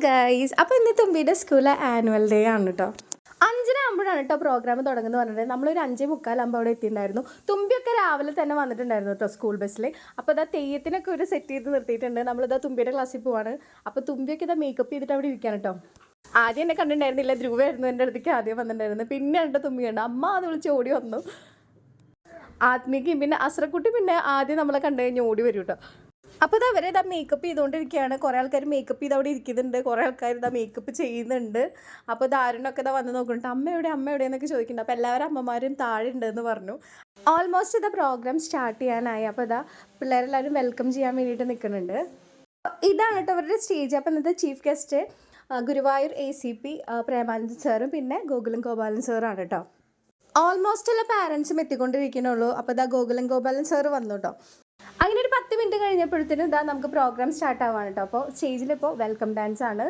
Guys, അപ്പോൾ ഇന്ന് തുമ്പിയുടെ സ്കൂളിലെ ആനുവൽ ഡേ ആണ് കേട്ടോ. 5:00 കേട്ടോ പ്രോഗ്രാം തുടങ്ങുന്നത് പറഞ്ഞിട്ട് നമ്മളൊരു 5:45 അവിടെ എത്തിയിട്ടുണ്ടായിരുന്നു. തുമ്പിയൊക്കെ രാവിലെ തന്നെ വന്നിട്ടുണ്ടായിരുന്നു കേട്ടോ സ്കൂൾ ബസ്സിൽ. അപ്പോൾ ഇതാ തെയ്യത്തിനൊക്കെ ഒരു സെറ്റ് ചെയ്ത് നിർത്തിയിട്ടുണ്ട്. നമ്മളിതാ തുമ്പിയുടെ ക്ലാസ്സിൽ പോവാണ്. അപ്പോൾ തുമ്പിയൊക്കെ ഇതാ മേക്കപ്പ് ചെയ്തിട്ട് അവിടെ ഇരിക്കുകയാണ് കേട്ടോ. ആദ്യം എന്നെ കണ്ടിട്ടുണ്ടായിരുന്നില്ല, ധ്രുവായിരുന്നു എൻ്റെ അടുത്തേക്ക് ആദ്യം വന്നിട്ടുണ്ടായിരുന്നു. പിന്നെ എൻ്റെ തുമ്പിയുണ്ട്, അമ്മ അത് വിളിച്ച് ഓടി വന്നു. ആത്മീകയും പിന്നെ അസ്രക്കുട്ടി പിന്നെ ആദ്യം നമ്മളെ കണ്ടു കഴിഞ്ഞ് ഓടി വരും കേട്ടോ. അപ്പോൾ ഇത് അവരെ ഇതാ മേക്കപ്പ് ചെയ്തുകൊണ്ടിരിക്കുകയാണ്. കുറേ ആൾക്കാർ മേക്കപ്പ് ചെയ്ത് അവിടെ ഇരിക്കുന്നുണ്ട്, കുറേ ആൾക്കാർ ഇതാ മേക്കപ്പ് ചെയ്യുന്നുണ്ട്. അപ്പോൾ ദാരുണൊക്കെ ഇതാ വന്ന് നോക്കുന്നുണ്ട്, അമ്മ എവിടെയെന്നൊക്കെ ചോദിക്കുന്നുണ്ട്. അപ്പോൾ എല്ലാവരും അമ്മമാരും താഴെ ഉണ്ടെന്ന് പറഞ്ഞു. ഓൾമോസ്റ്റ് ഇതാ പ്രോഗ്രാം സ്റ്റാർട്ട് ചെയ്യാനായി. അപ്പോൾ ഇതാ പിള്ളേരെല്ലാവരും വെൽക്കം ചെയ്യാൻ വേണ്ടിയിട്ട് നിൽക്കുന്നുണ്ട്. ഇതാണ് കേട്ടോ അവരുടെ സ്റ്റേജ്. അപ്പോൾ ഇന്നത്തെ chief guest Guruvayur ACP Premanandan സാറും പിന്നെ ഗോകുലം ഗോപാലൻ സാറാണ് കേട്ടോ. ഓൾമോസ്റ്റ് എല്ലാ പാരൻസും എത്തിക്കൊണ്ടിരിക്കണുള്ളൂ. അപ്പോൾ ഇതാ ഗോകുലം ഗോപാലൻ സാറ് വന്നു കേട്ടോ. അങ്ങനെ ഒരു 10 മിനിറ്റ് കഴിഞ്ഞപ്പോഴത്തേനും ഇതാ നമുക്ക് പ്രോഗ്രാം സ്റ്റാർട്ട് ആവാണ് കേട്ടോ. അപ്പോൾ സ്റ്റേജിലിപ്പോൾ വെൽക്കം ഡാൻസ് ആണ്.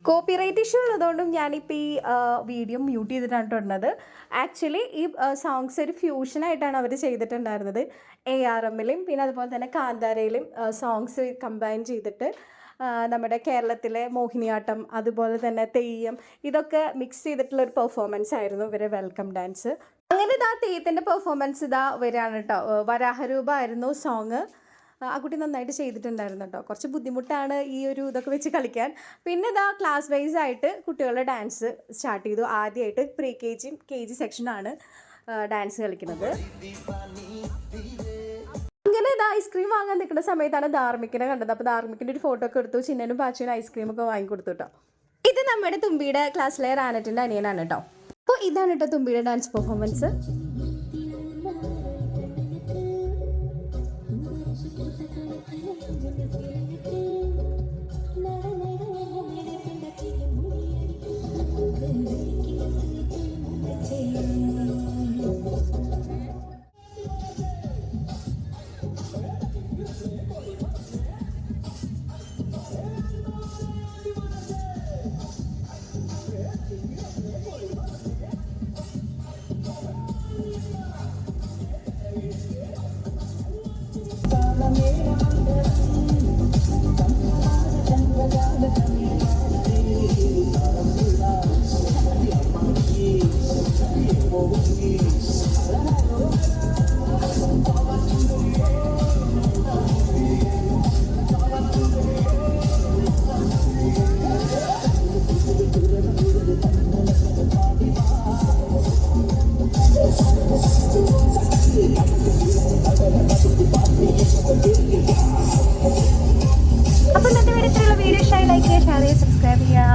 കോപ്പിറൈറ്റ് ഇഷ്യൂ ഉള്ളതുകൊണ്ടും ഞാനിപ്പോൾ ഈ വീഡിയോ മ്യൂട്ട് ചെയ്തിട്ടാണ് ഇട്ടുള്ളത്. ആക്ച്വലി ഈ സോങ്സ് ഒരു ഫ്യൂഷനായിട്ടാണ് അവർ ചെയ്തിട്ടുണ്ടായിരുന്നത്. ARMലും പിന്നെ അതുപോലെ തന്നെ കാന്താരയിലും സോങ്സ് കമ്പൈൻ ചെയ്തിട്ട് നമ്മുടെ കേരളത്തിലെ മോഹിനിയാട്ടം അതുപോലെ തന്നെ തെയ്യം ഇതൊക്കെ മിക്സ് ചെയ്തിട്ടുള്ള ഒരു പെർഫോമൻസ് ആയിരുന്നു ഇവരെ വെൽക്കം ഡാൻസ്. അങ്ങനെ ഇതാ തെയ്യത്തിൻ്റെ പെർഫോമൻസ് ഇതാ വരികയാണ് കേട്ടോ. വരാഹരൂപമായിരുന്നു സോങ്. ആ കുട്ടി നന്നായിട്ട് ചെയ്തിട്ടുണ്ടായിരുന്നു കേട്ടോ. കുറച്ച് ബുദ്ധിമുട്ടാണ് ഈ ഒരു ഇതൊക്കെ വെച്ച് കളിക്കാൻ. പിന്നെ ഇതാ ക്ലാസ് വൈസ് ആയിട്ട് കുട്ടികളുടെ ഡാൻസ് സ്റ്റാർട്ട് ചെയ്തു. ആദ്യമായിട്ട് pre-KG KG സെക്ഷനാണ് ഡാൻസ് കളിക്കുന്നത്. ഇങ്ങനെ ഇത് ഐസ്ക്രീം വാങ്ങാൻ നിൽക്കുന്ന സമയത്താണ് ധാർമ്മിക്കിനെ കണ്ടത്. അപ്പോൾ ധാർമ്മിക്കിൻ്റെ ഒരു ഫോട്ടോ ഒക്കെ എടുത്തു. ചിന്നനും പാച്ചുവിനും ഐസ്ക്രീമൊക്കെ വാങ്ങിക്കൊടുത്തു കേട്ടോ. ഇത് നമ്മുടെ തുമ്പിയുടെ ക്ലാസ്സിലെ റാനറ്റിൻ്റെ അനിയനാണ് കേട്ടോ. അപ്പോൾ ഇതാണ് കേട്ടോ തുമ്പിയുടെ ഡാൻസ് പെർഫോമൻസ്. അപ്പോൾ ഇന്നത്തെ വീഡിയോ ഇത്രയുള്ള വീഡിയോ ഇഷ്ടമായി ലൈക്ക് ചെയ്യുക, ഷെയർ ചെയ്യുക, സബ്സ്ക്രൈബ് ചെയ്യുക.